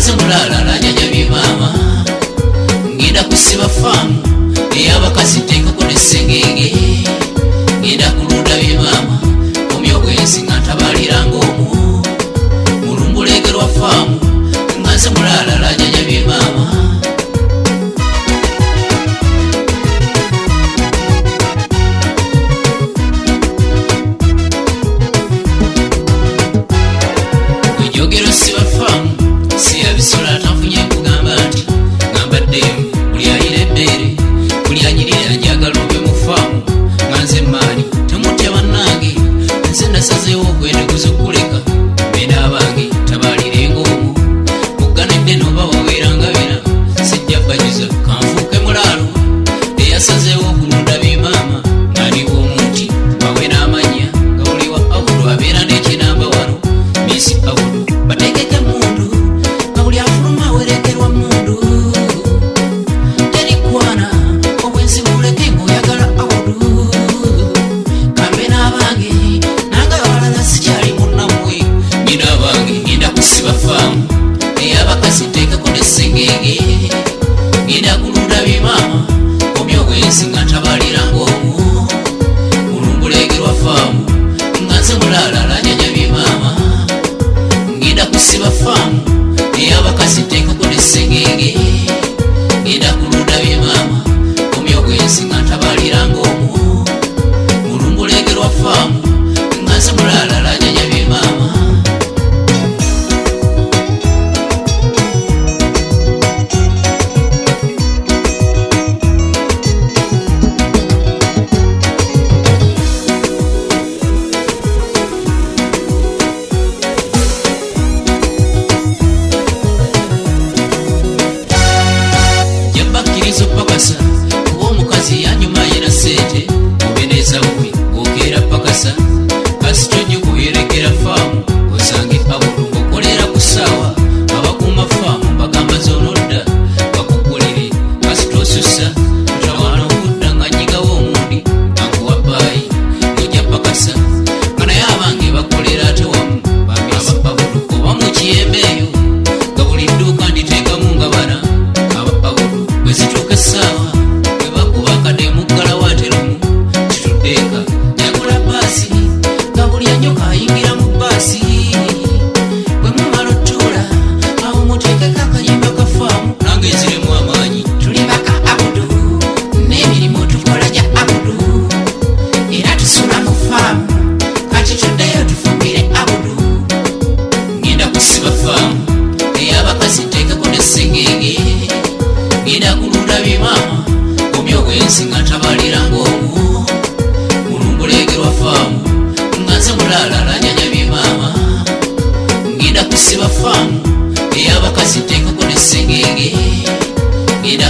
nganze mulala lanyanya bimama ngenda kusiba famu ey'abakazi tekako n'essengenge ngenda kulunda bimama omyogwensi nga ntabaliranga omwo mulumbulegerwa famu nganze mulala lanyanya bimama ejogero siba famu siyabisola atanfunye nkugamba nti ngambaddeemu buli ayira ebbeere buli anyirira njagala ove mu faamu nganze maani temutya bannange nze nasazeewo okweteguza okuleka bena abange tabalirenga omwo mugganedde noba waweeranga bina sijja bajuza kanfuuke mulaalo eyasazeewo okulunda bimaama ng'aliwo omuti bawe n'amanya nga buli wa awulo abeera n'ekinamba wano misi awulo bategeke mundu nga buli afuluma awerekerwa mundu terikwana obwenzi buleke ng'oyagala awudu kambe n'abange nanga abalala sikyali munnamwe nyina abange ngenda kusiba faamu ey'abakazi nteekako n'essengenge ngenda kulunda bimaama omyogwensi nga ntabaliranga omwo mulumbulegerwa faamu nganze mulala lanyanya bimaama ngenda kusiba faamu ey'abakazi nteekako n'essengenge ngenda kulunda bimaama omyogwensi nga ntabaliranga omwo mulumbulegerwa faamu nganze mulala lanyanya bimaama jabakkiriza opakasa kuba omukazi yanyuma yena sente obeneza bubi okeera pakasa kasitonyo kuyerekera faamu osange abulu ng'okolera ku ssaawa abakuuma faamu bagamba zonodda bakugulire kasitosusa otawaana okudda nga nyigawo omundi ankuwa baayi ng'ojja pakasa nga naye abange bakolera ate wamu aba abulu oba mu kiyembe eyo nga buli dduuka nditeekamu nga bana aba abulu bwe zituuka essaawa bwe bakuba akadde muggala waaterumu kituddeeka jagula baasi nga buli anyoka ayingira mu baasi bwe mumala otuula awo muteekeko akayimba ka faamu nange nziremu amaanyi tuli baka abudu n'emirimu tukola gya abudu era tusula mu faamu kati tuddeyo tufumbire abudu ngenda kusiba faamu ey'abakazi nteekako n'essengenge ngenda kulunda bimaama omyogwensi nga ntabaliranga omwo mulumbulegerwa faamu nganze mulala lanyanya bimaama ngenda kusiba faamu ey'abakazi nteekako n'essengenge ngenda